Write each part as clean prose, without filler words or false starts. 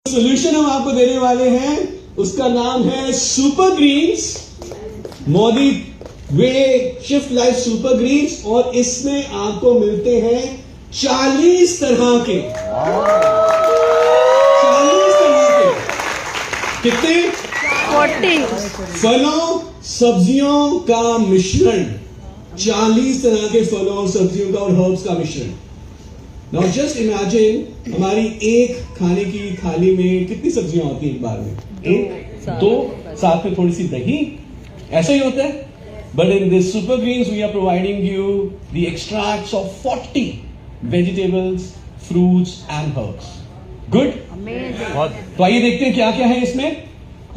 Solution हम आपको देने वाले हैं, उसका नाम है सुपर ग्रीन्स, मोदी वे शिफ्ट लाइफ सुपर ग्रीन्स। और इसमें आपको मिलते हैं 40 तरह के, 40 तरह के, कितने 40 फलों सब्जियों का मिश्रण, 40 तरह के फलों और सब्जियों का और हर्ब्स का मिश्रण। नाउ जस्ट इमेजिन हमारी एक खाने की थाली में कितनी सब्जियां होती हैं एक बार में? एक, दो, साथ में थोड़ी सी दही, ऐसा ही होता है। But in this super greens we are providing you the extracts of 40 vegetables, fruits and herbs. Good, तो आइए देखते हैं क्या क्या है इसमें।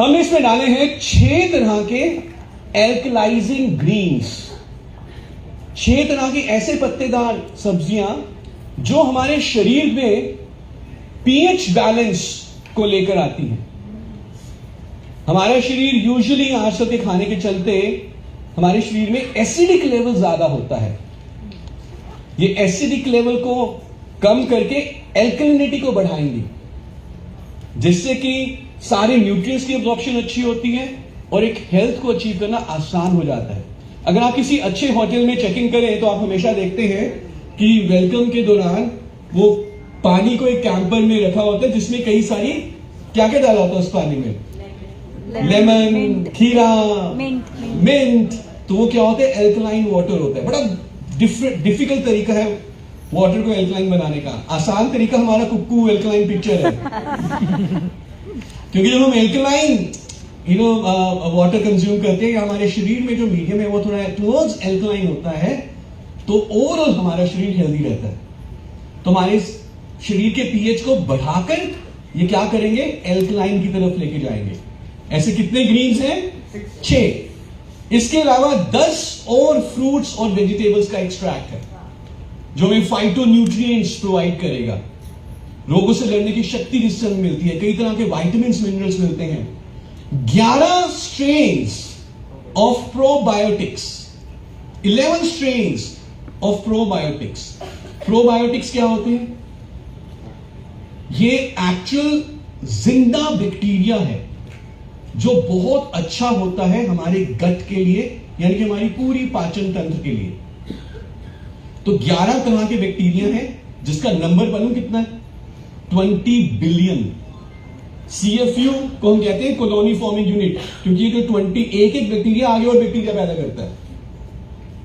हमने इसमें डाले हैं 6 तरह के एल्कलाइजिंग ग्रीन्स, 6 तरह की ऐसे पत्तेदार सब्जियां जो हमारे शरीर में पीएच बैलेंस को लेकर आती हैं। हमारा शरीर यूजुअली आजकल के खाने के चलते हमारे शरीर में एसिडिक लेवल ज्यादा होता है। ये एसिडिक लेवल को कम करके एल्कलिनिटी को बढ़ाएंगे, जिससे कि सारे न्यूट्रिएंट्स की एब्जॉर्प्शन अच्छी होती है और एक हेल्थ को अचीव करना आसान हो जाता है। अगर आप किसी अच्छे होटल में चेकिंग करें तो आप हमेशा देखते हैं कि वेलकम के दौरान वो पानी को एक कैंपर में रखा होता है जिसमें कई सारी क्या क्या डाला होता है उस पानी में, लेमन, खीरा, मिंट। तो वो क्या होता है, एल्कलाइन वाटर होता है। बड़ा डिफिकल्ट तरीका है वाटर को एल्कलाइन बनाने का। आसान तरीका हमारा कुक्कू एल्कलाइन पिक्चर है। क्योंकि जब हम एल्कलाइन वाटर कंज्यूम करते हैं या हमारे शरीर में जो मीडियम है वो थोड़ा टुवर्ड्स एल्कलाइन होता है, तो ओवरऑल हमारा शरीर हेल्दी रहता है। तो हमारे शरीर के पीएच को बढ़ाकर ये क्या करेंगे, एल्कलाइन की तरफ लेके जाएंगे। ऐसे कितने ग्रीन्स हैं? 6। इसके अलावा 10 और फ्रूट्स और वेजिटेबल्स का एक्सट्रैक्ट है जो हमें फाइटोन्यूट्रिएंट्स प्रोवाइड करेगा, रोगों से लड़ने की शक्ति जिससे हमें मिलती है। कई तरह के वाइटामिन मिनरल्स मिलते हैं। 11 strains of probiotics, 11 strains of probiotics. Probiotics क्या होते हैं? ये एक्चुअल जिंदा बैक्टीरिया है जो बहुत अच्छा होता है हमारे गट के लिए, यानी कि हमारी पूरी पाचन तंत्र के लिए। तो 11 तरह के बैक्टीरिया हैं जिसका नंबर मालूम कितना है? 20 बिलियन। CFU को हम कहते हैं कॉलोनी फॉर्मिंग यूनिट, क्योंकि ये जो एक बैक्टीरिया आगे और बैक्टीरिया पैदा करता है।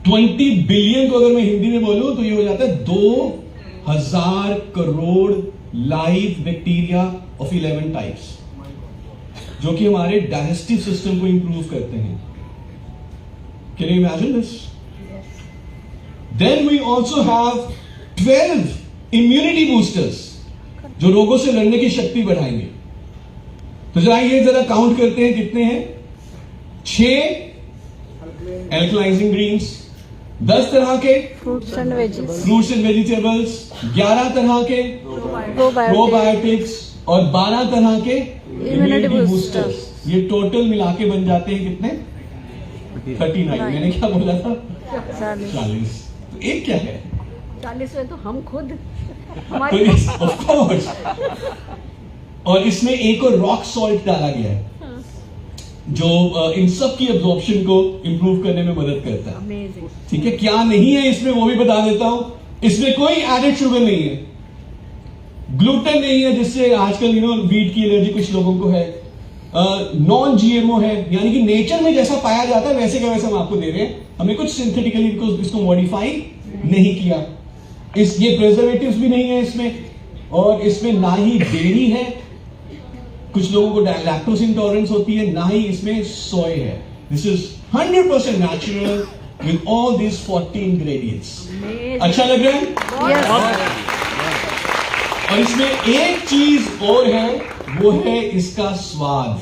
20 बिलियन को अगर मैं हिंदी में बोलूं तो ये हो जाता है 2000 crore live bacteria of 11 types, जो कि हमारे डाइजेस्टिव सिस्टम को इंप्रूव करते हैं। Can you imagine this? Then we also have 12 immunity boosters जो रोगों से लड़ने की शक्ति बढ़ाएंगे। तो जरा ये जरा काउंट करते हैं कितने हैं। 6 एल्कलाइजिंग ग्रीन्स, 10 तरह के फ्रूट्स एंड वेजिटेबल्स, 11 तरह के प्रोबायोटिक्स और 12 तरह के इम्यूनिटी बूस्टर्स। ये टोटल मिला के बन जाते हैं कितने? 39। मैंने क्या बोला था? 40। तो एक क्या है? 40 में तो हम खुद ऑफ कोर्स। और इसमें एक और रॉक सॉल्ट डाला गया है जो इन सब की एब्जॉर्प्शन को इंप्रूव करने में मदद करता है। ठीक है, क्या नहीं है इसमें वो भी बता देता हूं। इसमें कोई एडेड शुगर नहीं है, ग्लूटेन नहीं है जिससे आजकल वीट की एलर्जी कुछ लोगों को है, नॉन GMO है, यानी कि नेचर में जैसा पाया जाता है वैसे का वैसा हम आपको दे रहे हैं। हमने कुछ सिंथेटिकली इसको मॉडिफाई नहीं किया। ये प्रिजर्वेटिव्स भी नहीं है इसमें, और इसमें ना ही डेयरी है, कुछ लोगों को लैक्टोज इंटॉलरेंस होती है, ना ही इसमें सोय है। This is 100% natural with all this 40 ingredients. अच्छा लग रहा है? और इसमें एक चीज और है, वो है इसका स्वाद।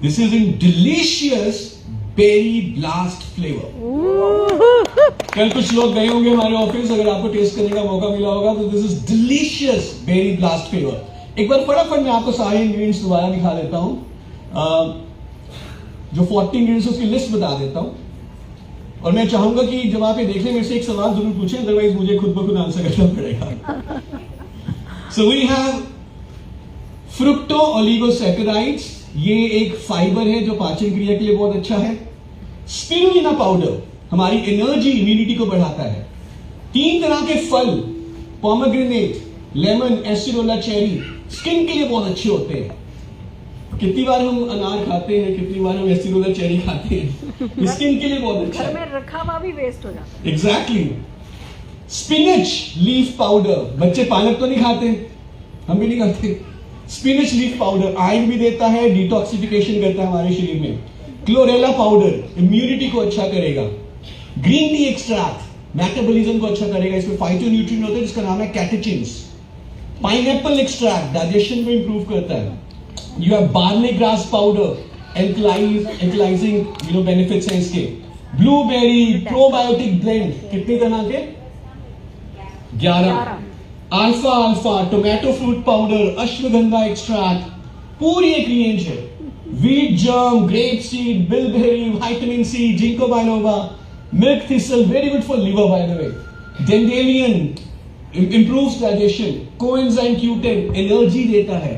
This is in delicious berry blast flavour. कल कुछ लोग गए होंगे हमारे ऑफिस, अगर आपको टेस्ट करने का मौका मिला होगा तो this is delicious berry blast flavour. एक बार फटाफट मैं आपको सारे इंग्रेडिएंट्स दोबारा दिखा देता हूं, जो 40 इंग्रेडिएंट्स उसकी लिस्ट बता देता हूं। और मैं चाहूंगा कि जब आप ये देख लें मेरे से एक सवाल जरूर पूछें, अदरवाइज मुझे खुद ब खुद आंसर करना पड़ेगा। So we have fructo oligosaccharides, ये एक फाइबर है जो पाचन क्रिया के लिए बहुत अच्छा है। स्पिरुलिना पाउडर हमारी एनर्जी, इम्यूनिटी को बढ़ाता है। 3 तरह के फल, pomegranate, lemon, acerola cherry, skin के लिए बहुत अच्छे होते हैं। कितनी बार हम अनार खाते हैं, कितनी बार हम एसिरोला चेरी खाते हैं, स्किन के लिए बहुत अच्छा घर है। में रखा हुआ भी वेस्ट हो जाता है। एग्जैक्टली। स्पिनच लीफ पाउडर, बच्चे पालक तो नहीं खाते, हम भी नहीं खाते। स्पिनच लीफ पाउडर आयरन भी देता है, डिटॉक्सिफिकेशन करता है हमारे शरीर में। क्लोरेला पाउडर इम्यूनिटी को अच्छा करेगा। ग्रीन टी एक्सट्रैक्ट मेटाबॉलिज्म को अच्छा करेगा, इसमें फाइटोन्यूट्रिएंट होते हैं जिसका नाम है कैटेचिन्स। पाइनएप्पल एक्सट्रैक्ट डाइजेशन को इंप्रूव करता है। You have barley grass powder, alkalizing benefits हैं इसके। ब्लूबेरी प्रोबायोटिक ब्लेंड, कितने तरह के? 11। अल्फा अल्फा tomato fruit powder, ashwagandha extract, पूरी एक रेंज है। Wheat germ, grape seed, bilberry, vitamin C, ginkgo biloba, milk thistle, very good for liver by the way. Dandelion improves digestion, coenzyme Q10 energy देता है।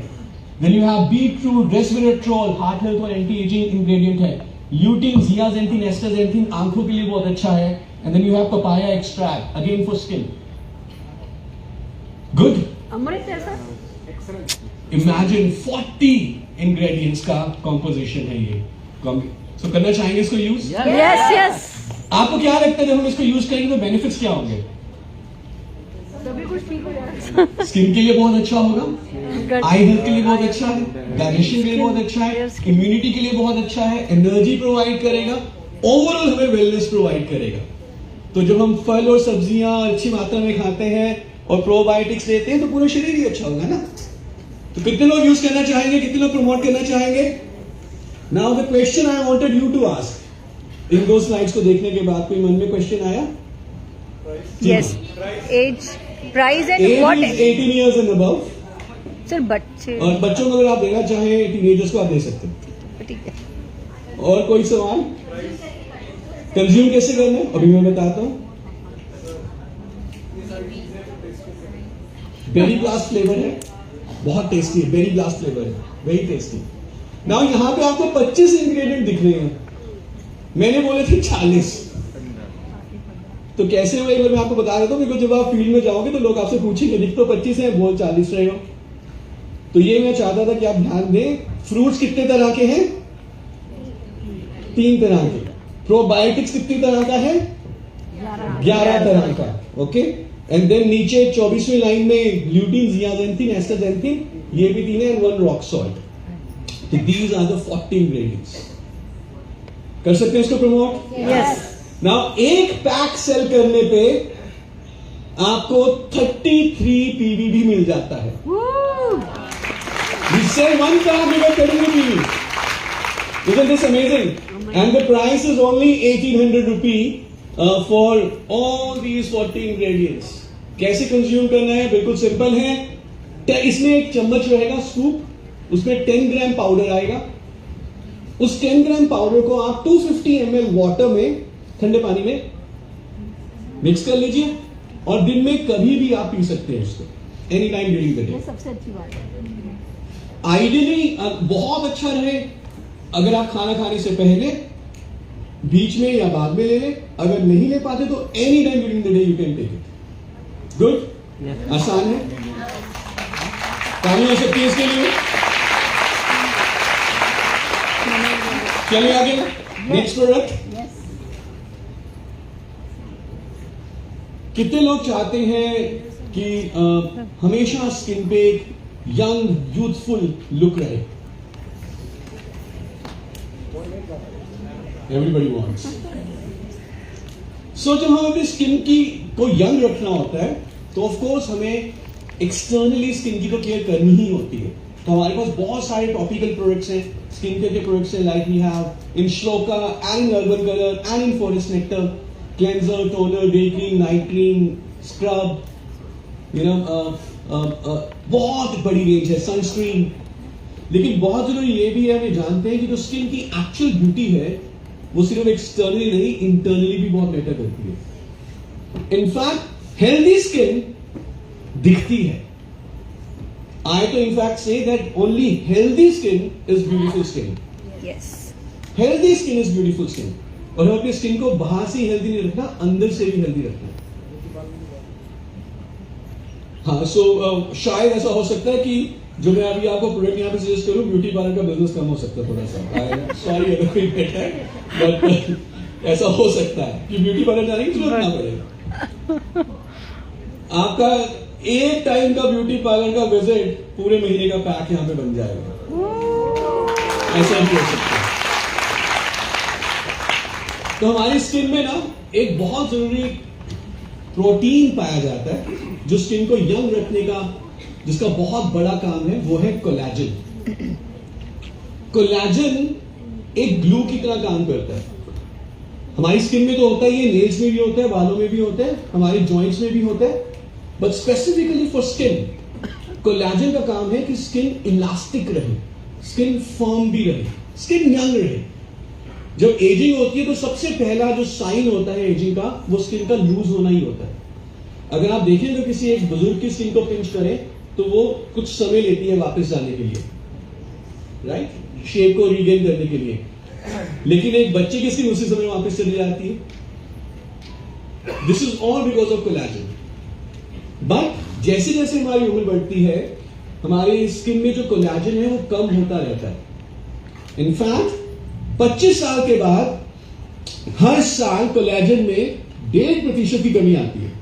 Then you have beetroot, resveratrol, heart health और anti-aging ingredient है। Lutein, zeaxanthin, astaxanthin आंखों के लिए बहुत अच्छा है। And then you have papaya extract, again for skin. Good? अमृत ऐसा Imagine 40 ingredients का composition है ये। So करना चाहेंगे इसको use? यस यस आपको क्या लगता है जब हम इसको यूज करेंगे तो बेनिफिट्स क्या होंगे? सभी कुछ ठीक हो जाएगा। स्किन के लिए बहुत अच्छा होगा, आई हेल्थ के लिए बहुत अच्छा है, डाइजेशन के लिए बहुत अच्छा है, इम्यूनिटी के लिए बहुत अच्छा है, एनर्जी प्रोवाइड करेगा, ओवरऑल हमें वेलनेस प्रोवाइड करेगा। तो जब हम फल और सब्जियां अच्छी मात्रा में खाते हैं और प्रोबायोटिक्स लेते हैं तो पूरा शरीर ही अच्छा होगा ना। तो कितने लोग यूज करना चाहेंगे, कितने लोग प्रमोट करना चाहेंगे? Now the question I wanted you to ask, इन दो स्लाइड्स को देखने के बाद कोई मन में क्वेश्चन आया? Yes, age, price and age what? Is 18 years and above. Sir बच्चे, और बच्चों को अगर आप देना चाहें टीनेजर्स को आप दे सकते हैं। ठीक है। और कोई सवाल? कंज्यूम कैसे करना है अभी मैं बताता हूं। बेरी ब्लास्ट फ्लेवर है, बहुत टेस्टी है, बेरी ब्लास्ट फ्लेवर है, वेरी टेस्टी। नाउ यहां पे आपको 25 इंग्रेडिएंट दिख रहे हैं, मैंने बोले थे 40। तो कैसे हुए एक बार मैं आपको बता देता हूं, क्योंकि जब आप फील्ड में जाओगे तो लोग आपसे पूछेंगे दिख तो 25 है, बोल 40 रहे हो। तो ये मैं चाहता था कि आप ध्यान दें। फ्रूट्स कितने तरह के हैं? 3 तरह के। प्रोबायोटिक्स कितनी तरह का है? 11 तरह का। ओके, एंड देन नीचे 24वीं लाइन में ल्यूटीन, जियाजेंथिन, एस्टाजेंथिन, ये भी 3 है, एंड 1 रॉक सॉल्ट। तो दीज आर द 40 इंग्रेडिएंट्स। कर सकते हैं इसको प्रमोट? यस। नाउ एक पैक सेल करने पे आपको 33 पीवी भी मिल जाता है। We sell 1 pack, we get 33 PV. Isn't this amazing? And the price is only 1800 rupee for all these 40 ingredients. कैसे कंज्यूम करना है? बिल्कुल सिंपल है। इसमें एक चम्मच रहेगा स्कूप, उसमें 10 ग्राम पाउडर आएगा। उस 10 ग्राम पाउडर को आप 250 ml वाटर में, ठंडे पानी में मिक्स कर लीजिए और दिन में कभी भी आप पी सकते हैं इसको, any time during the day. सबसे अच्छी बात है। आइडियली बहुत अच्छा रहे अगर आप खाना खाने से पहले, बीच में या बाद में ले लें। अगर नहीं ले पाते तो any time during the day you can take it. Good, आसान है, ताली हो सकती है इसके लिए। चलिए आगे, नेक्स्ट प्रोडक्ट। कितने लोग चाहते हैं कि हमेशा स्किन पे यंग यूथफुल लुक रहे? Everybody wants. सो जब हम अपनी स्किन की को यंग रखना होता है तो ऑफ कोर्स हमें एक्सटर्नली स्किन की तो केयर करनी ही होती है। तो हमारे पास बहुत सारे टॉपिकल प्रोडक्ट्स हैं, स्किन केयर के प्रोडक्ट्स हैं, like we have in Shloka and in urban colour and in forest nectar, cleanser, toner, day cream, night cream, scrub, बहुत बड़ी रेंज है, सनस्क्रीन। लेकिन बहुत जरूरी ये भी है, हमें जानते हैं कि जो स्किन की एक्चुअल ब्यूटी है वो सिर्फ एक्सटर्नली नहीं, इंटरनली भी बहुत मैटर करती है। इनफैक्ट हेल्दी स्किन दिखती है, I to in fact say that only healthy skin is beautiful skin. Yes. Healthy skin is beautiful skin. और हम अपनी स्किन को बाहर से ही हेल्दी नहीं रखना, अंदर से भी हेल्दी रखना. हाँ, सो शायद ऐसा हो सकता है कि जो मैं अभी आपको प्रोडक्ट यहाँ पे सजेस्ट करूँ, ब्यूटी पार्लर का बिजनेस कम हो सकता है थोड़ा सा. सॉरी अगर कोई कहता है, बट ऐसा हो सकता है कि ब्यूटी पार्लर जाने की जरूरत ना पड़े. आपका एक टाइम का ब्यूटी पार्लर का विजिट पूरे महीने का पैक यहाँ पे बन जाएगा. ऐसा भी हो सकता है. तो हमारी स्किन में ना एक बहुत जरूरी प्रोटीन पाया जाता है जो स्किन को यंग रखने का, जिसका बहुत बड़ा काम है, वो है कोलेजन. कोलेजन एक ग्लू की तरह काम करता है. हमारी स्किन में तो होता है, ये नेल्स में भी होता है, बालों में भी होता है, हमारे जॉइंट्स में भी होता है, but specifically for skin collagen का काम है कि स्किन इलास्टिक रहे, स्किन फर्म भी रहे, स्किन यंग रहे. जब एजिंग होती है तो सबसे पहला जो साइन होता है एजिंग का, वो स्किन का लूज होना ही होता है. अगर आप देखें तो किसी एक बुजुर्ग की स्किन को पिंच करें तो वो कुछ समय लेती है वापस जाने के लिए, राइट, शेप को रीगेन करने के लिए. लेकिन एक बच्चे की स्किन उसी समय वापस चली जाती है. This is all because of collagen. But जैसे जैसे हमारी उम्र बढ़ती है, हमारी स्किन में जो कोलेजन है वो कम होता रहता है. इनफैक्ट 25 साल के बाद हर साल कोलेजन में 1.5% की कमी आती है.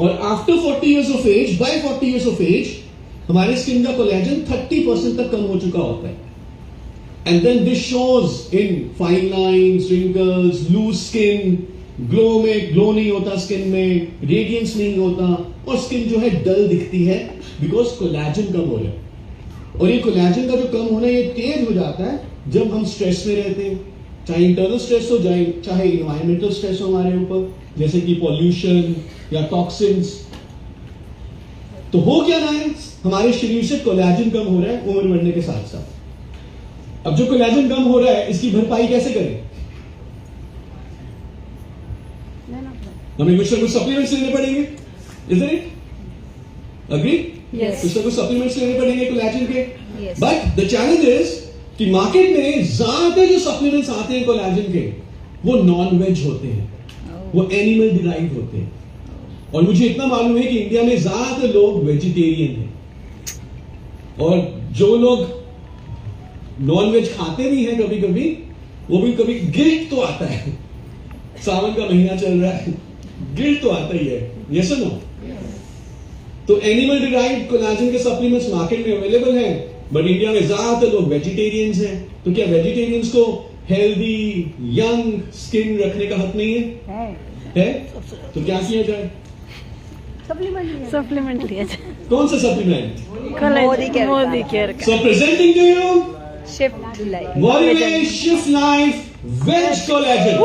और after 40 years of age, by 40 years of age, हमारे स्किन का कोलेजन 30% तक कम हो चुका होता है. And then this shows in fine lines, wrinkles, loose skin, glow में ग्लो नहीं होता, स्किन में रेडियंस नहीं होता, और स्किन जो है डल दिखती है बिकॉज कोलेजन कम हो रहा है. और ये कोलेजन का जो कम होना, ये तेज हो जाता है जब हम स्ट्रेस में रहते हैं, चाहे इंटरनल स्ट्रेस हो जाए, चाहे इन्वायरमेंटल स्ट्रेस हो हमारे ऊपर, जैसे कि पॉल्यूशन या टॉक्सिन्स. तो हो क्या रहा है, हमारे शरीर से कोलेजन कम हो रहा है उम्र बढ़ने के साथ साथ. अब जो कोलेजन कम हो रहा है, इसकी भरपाई कैसे करें? हमें कुछ ना कुछ सप्लीमेंट्स लेने पड़ेंगे. Isn't it? अग्री? Yes. कुछ ना कुछ सप्लीमेंट्स लेने पड़ेंगे कोलेजन के. Yes. But the challenge is कि मार्केट में ज्यादातर जो सप्लीमेंट्स आते हैं कोलेजन के, वो नॉन वेज होते हैं, वो एनिमल डिराइव होते हैं. और मुझे इतना मालूम है कि इंडिया में ज्यादातर लोग वेजिटेरियन हैं, और जो लोग नॉन वेज खाते भी हैं कभी कभी, वो भी कभी गिल्ट तो आता है. सावन का महीना चल रहा है, गिल्ट तो आता ही है. यस और नो? तो एनिमल डिराइव्ड कोलेजन के सप्लीमेंट्स मार्केट में अवेलेबल हैं, बट इंडिया में ज्यादातर लोग वेजिटेरियंस हैं. तो क्या वेजिटेरियंस को हेल्दी यंग स्किन रखने का हक नहीं है? तो क्या किया जाए? सप्लीमेंट लिया जाए. कौन सा सप्लीमेंट? मोदी केयर का. So presenting to you Shift Life. Motivate Shift Life Veg Collagen.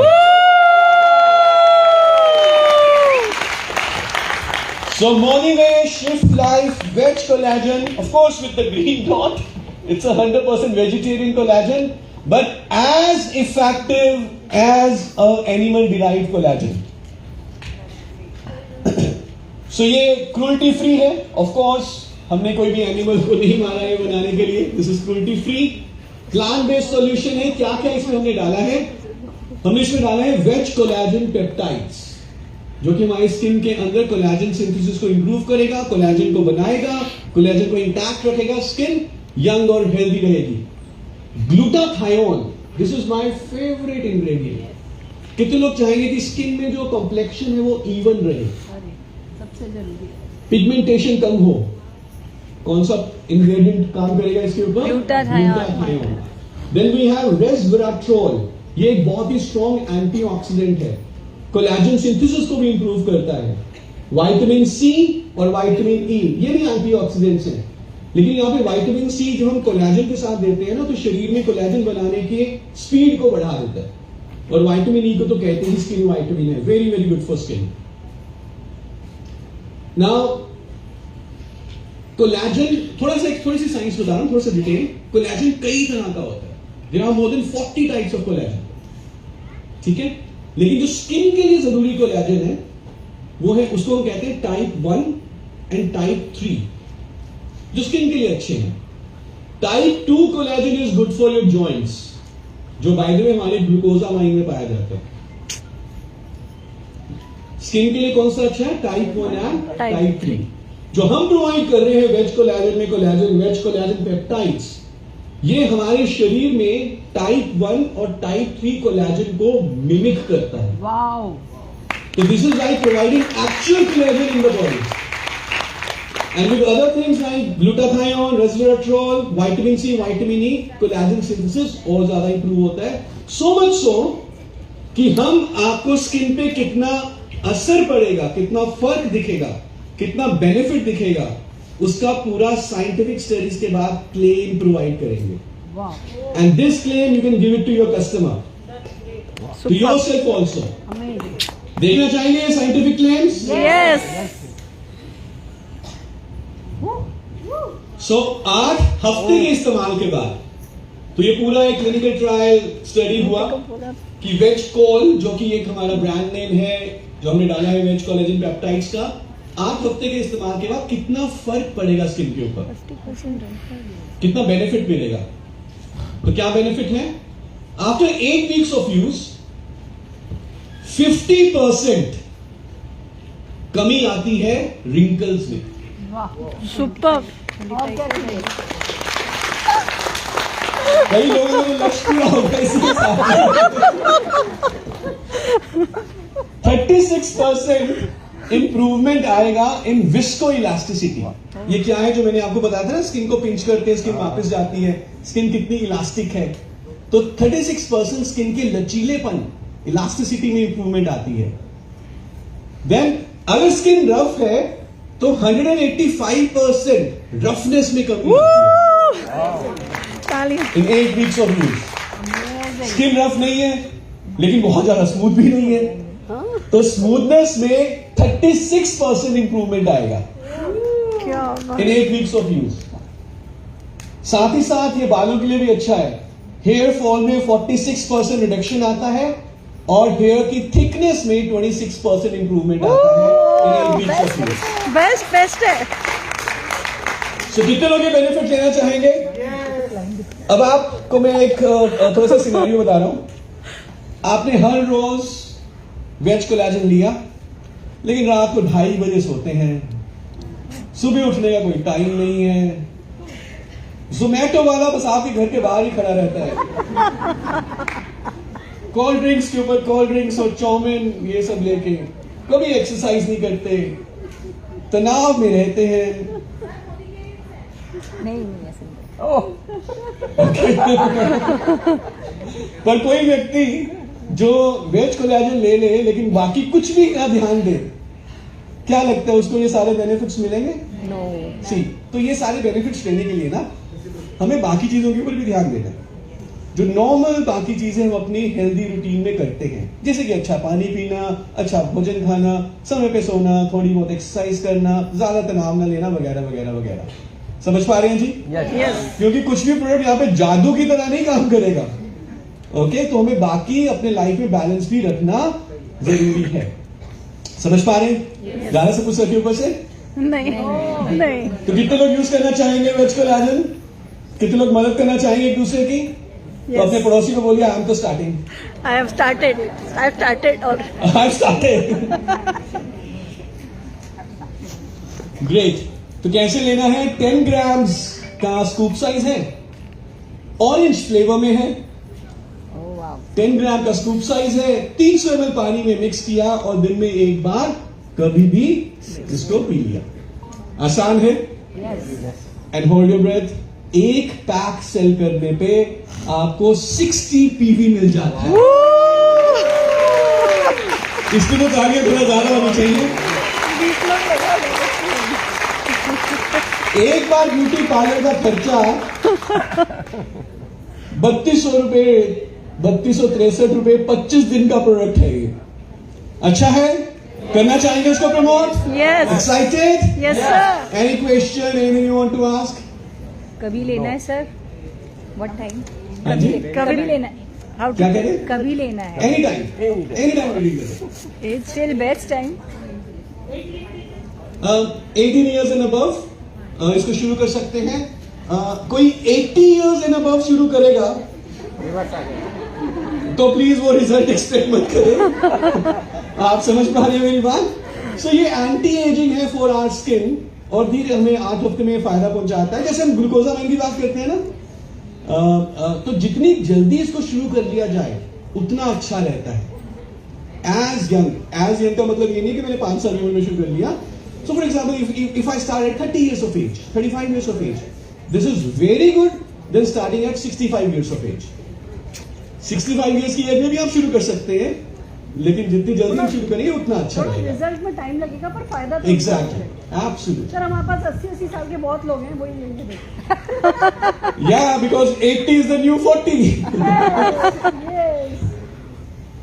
So Motivate Shift Life Veg Collagen, of course with the green dot. It's 100% vegetarian collagen, but as effective as a animal derived collagen. So ये cruelty free है, of course. हमने कोई भी animal को नहीं मारा है बनाने के लिए. This is cruelty free, plant based solution है. क्या क्या इसमें हमने डाला है? हमने इसमें डाला है वेज कोलेजन पेप्टाइड्स, जो कि हमारी स्किन के अंदर कोलेजन सिंथेसिस को इंप्रूव करेगा, कोलेजन को बनाएगा, कोलेजन को इंटैक्ट रखेगा, स्किन यंग और हेल्दी रहेगी. Glutathione, this is my favourite ingredient. कितने लोग चाहेंगे कि स्किन में जो कॉम्प्लेक्शन है वो इवन रहे, सबसे जरूरी, पिगमेंटेशन कम हो? कौन सा इंग्रेडिएंट काम करेगा इसके ऊपर? Glutathione. Then we have resveratrol. ये एक बहुत ही स्ट्रॉन्ग एंटीऑक्सीडेंट है, कोलेजन सिंथेसिस को भी इंप्रूव करता है. विटामिन सी और विटामिन ई, ये भी एंटीऑक्सीडेंट्स हैं. लेकिन यहाँ पे विटामिन सी जो हम कोलेजन के साथ देते हैं ना, तो शरीर में कोलेजन बनाने की स्पीड को बढ़ा देता है. और विटामिन ई को तो कहते हैं स्किन विटामिन है, very very good for skin. Now collagen, थोड़ी सी साइंस बता रहा हूं, थोड़ा सा डिटेल. कोलेजन कई तरह का होता है. There are more than 40 types of collagen. ठीक है, लेकिन जो स्किन के लिए जरूरी कोलेजन है वो है, उसको हम कहते हैं टाइप 1 एंड टाइप 3. जो स्किन के लिए अच्छे हैं। Type 2 collagen is good for your joints, जो बाय द वे हमारे ग्लूकोजामाइन में पाया जाता है। स्किन के लिए कौन सा अच्छा है? Type 1 and type 3। जो हम प्रोवाइड कर रहे हैं वेज कोलेजन में वेज कोलेजन पेप्टाइड्स, ये हमारे शरीर में टाइप 1 और टाइप 3 कोलेजन को मिमिक करता है। Wow. So this is like providing actual collagen in the body. And with other things like glutathione, resveratrol, vitamin C, vitamin E, collagen synthesis और ज्यादा improve होता है। So much so कि हम आपको स्किन पे कितना असर पड़ेगा, कितना फर्क दिखेगा, कितना बेनिफिट दिखेगा, उसका पूरा साइंटिफिक स्टडीज के बाद क्लेम प्रोवाइड करेंगे। And this claim you can give it to your customer, to yourself also. Amazing. देखना चाहेंगे साइंटिफिक क्लेम्स? यस। सो 8 हफ्ते के इस्तेमाल के बाद, तो ये पूरा एक क्लिनिकल ट्रायल स्टडी हुआ कि वेज कोल, जो कि एक हमारा ब्रांड नेम है जो हमने डाला है वेज कोलेजन पेप्टाइड्स का, 8 हफ्ते के इस्तेमाल के बाद कितना फर्क पड़ेगा स्किन के ऊपर, कितना बेनिफिट मिलेगा। तो क्या बेनिफिट है? आफ्टर 8 वीक्स ऑफ यूज 50% कमी आती है रिंकल्स में। सुपर। कई लोगों ने लक्ष्य पूरा हो गया इसके साथ। 36% इंप्रूवमेंट आएगा इन विस्को इलास्टिसिटी। ये क्या है जो मैंने आपको बताया था ना, स्किन को पिंच करते हैं स्किन वापस जाती है, स्किन कितनी इलास्टिक है। तो 36% स्किन के लचीलेपन, इलास्टिसिटी में इंप्रूवमेंट आती है। देन अगर स्किन रफ है तो 185% रफनेस में कमी आती है इन 8 weeks of use. Skin rough नहीं है लेकिन बहुत ज्यादा स्मूथ भी नहीं है, तो स्मूथनेस में 36% इंप्रूवमेंट आएगा इन 8 वीक्स ऑफ यूज। साथ ही साथ ये बालों के लिए भी अच्छा है। हेयर फॉल में 46% रिडक्शन आता है और हेयर की थिकनेस में 26% इंप्रूवमेंट आता है इन 8 वीक्स ऑफ यूज। बेस्ट है। सो कितने लोग ये बेनिफिट लेना चाहेंगे? अब आपको मैं एक थोड़ा सा सिनेरियो बता रहा हूं। आपने हर रोज वेज कोलेजन लिया, लेकिन रात को 2:30 बजे सोते हैं, सुबह उठने का कोई टाइम नहीं है, जोमैटो वाला बस आपके घर के बाहर ही खड़ा रहता है, कोल्ड ड्रिंक्स के ऊपर कोल्ड ड्रिंक्स और चाउमीन ये सब लेके, कभी एक्सरसाइज नहीं करते, तनाव में रहते हैं। नहीं ऐसे पर कोई व्यक्ति जो वेज कोलेजन ले ले लेकिन बाकी कुछ भी ना ध्यान दे, क्या लगता है उसको ये सारे बेनिफिट्स मिलेंगे? नो। सी, तो ये सारे बेनिफिट्स लेने के लिए ना हमें बाकी चीजों के ऊपर भी ध्यान देना है। जो नॉर्मल बाकी चीजें हम अपनी हेल्दी रूटीन में करते हैं, जैसे कि अच्छा पानी पीना, अच्छा भोजन खाना, समय पे सोना, थोड़ी बहुत एक्सरसाइज करना, ज्यादा तनाव ना लेना, वगैरह वगैरह वगैरह। समझ पा रहे हैं जी? यस। क्योंकि कुछ भी प्रोडक्ट यहाँ पे जादू की तरह नहीं काम करेगा। ओके, तो हमें बाकी अपने लाइफ में बैलेंस भी रखना जरूरी है। समझ पा रहे हैं? ज्यादा से कुछ सके ऊपर से नहीं। तो कितने लोग यूज करना चाहेंगे वेज कोलेजन? कितने लोग मदद करना चाहेंगे एक दूसरे की? तो अपने पड़ोसी को बोलिए आई एम तो स्टार्टिंग, आई हैव स्टार्टेड और आई स्टार्टेड। ग्रेट। तो कैसे लेना है? 10 ग्राम्स का स्कूप साइज है, ऑरेंज फ्लेवर में है, 10 ग्राम का स्कूप साइज है, 300 ml पानी में मिक्स किया और दिन में एक बार कभी भी इसको पी लिया। आसान है। And hold your breath. एक पैक सेल करने पे आपको 60 पीवी मिल जाता है। इसके तो तालियां थोड़ा ज्यादा होनी चाहिए। एक बार ब्यूटी पार्लर का खर्चा 3200 रुपए, 3263 रुपए, 25 दिन का प्रोडक्ट है ये। अच्छा है? करना चाहेंगे इसको promote? Yes. Excited? Yes sir. Any question, anything you want to ask? कभी लेना है सर? What time? हाँ जी? कभी लेना है? हाउ क्या कह रहे? कभी लेना है? Any time. It's still best time. 18 years and above, इसको शुरू कर सकते हैं। कोई 80 इयर्स एंड अबव शुरू करेगा तो प्लीज वो रिजल्ट एक्सपेक्ट मत करें। आप समझ पा रहे हैं मेरी बात? सो ये एंटी एजिंग है फॉर आवर स्किन और धीरे हमें 8 हफ्ते में फायदा पहुंचाता है। जैसे हम ग्लूकोजामाइन की बात करते हैं ना, तो जितनी जल्दी इसको शुरू कर लिया जाए उतना अच्छा रहता है। एज यंग का मतलब ये नहीं कि मैंने 5 साल की उम्र में शुरू कर लिया। So for example if I start at 30 years of age, 35 years of age, this is very good than starting at 65 years of age. 65 years की एज में भी आप शुरू कर सकते हैं, लेकिन जितनी जल्दी हम शुरू करेंगे उतना अच्छा रहेगा। रिजल्ट में टाइम लगेगा पर फायदा तो एग्जैक्टली, एब्सोल्युटली। सर हमारे पास 80-80 साल के बहुत लोग हैं, वही लेंगे देख। या because 80 is the new 40. Yes.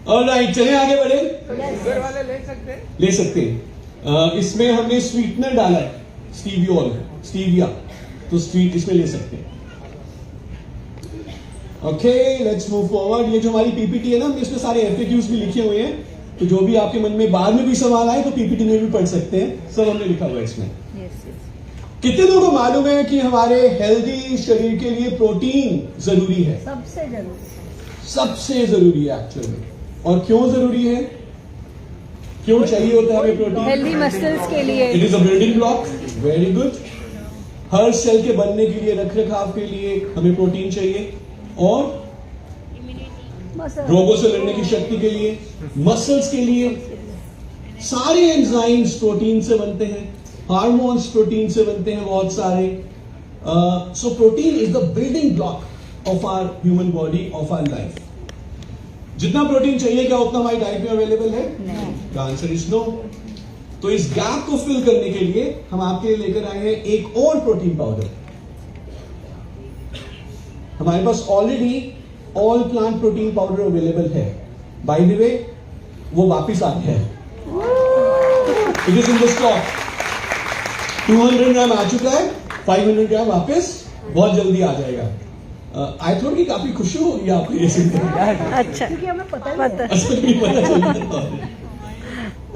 Alright, चलिए आगे बढ़े। शुगर वाले ले सकते हैं। इसमें हमने स्वीटनर डाला है, स्टीविया, तो स्वीट इसमें ले सकते हैं। Okay, let's move forward. ये जो हमारी पीपीटी है ना, इसमें सारे एफएक्यूज भी लिखे हुए हैं, तो जो भी आपके मन में बाद में भी सवाल आए तो पीपीटी में भी पढ़ सकते हैं, सब हमने लिखा हुआ है इसमें। कितने लोगों को मालूम है कि हमारे हेल्दी शरीर के लिए प्रोटीन जरूरी है? सबसे जरूरी, सबसे जरूरी है एक्चुअली। और क्यों जरूरी है, क्यों चाहिए होता है हमें प्रोटीन? हेल्दी मसल्स के लिए। It is a building block, very good. हर सेल के बनने के लिए, रख रखाव के लिए हमें प्रोटीन चाहिए, और रोगों से लड़ने की शक्ति के लिए, मसल्स के लिए। सारे एंजाइम्स प्रोटीन से बनते हैं, हार्मोन्स प्रोटीन से बनते हैं बहुत सारे। So protein is the building block of our human body, of our life. जितना प्रोटीन चाहिए क्या उतना हमारी डाइट में अवेलेबल है? The answer is no. तो इस गैप को फिल करने के लिए हम आपके लिए लेकर आए हैं एक और प्रोटीन पाउडर। हमारे पास already all plant protein powder available है। बाय द वे, वो वापिस आ गया है, it is in the stock. 200 gram आ चुका है, 500 ग्राम वापस बहुत जल्दी आ जाएगा। आई थॉट कि काफी खुशी होगी आपको ये सुनकर। अच्छा, क्योंकि हमें पता ही पता। असल में पता चल।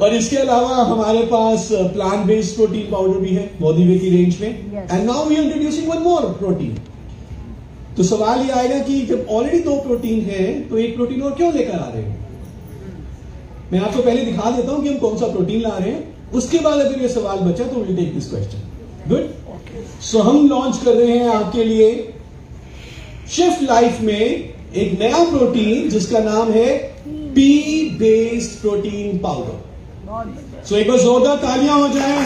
और इसके अलावा हमारे पास प्लांट बेस्ड प्रोटीन पाउडर भी है मोदीवे की रेंज में। And now we are introducing one more protein. तो सवाल ये आएगा कि जब ऑलरेडी 2 प्रोटीन है तो एक प्रोटीन और क्यों लेकर आ रहे हैं? मैं आपको पहले दिखा देता हूं कि हम कौन सा प्रोटीन ला रहे हैं, उसके बाद अगर ये सवाल बचा तो will take this question. Good. So हम लॉन्च कर रहे हैं आपके लिए शिफ्ट लाइफ में एक नया प्रोटीन जिसका नाम है पी बेस्ड प्रोटीन पाउडर। सो एक बार जोरदार तालियां हो जाए।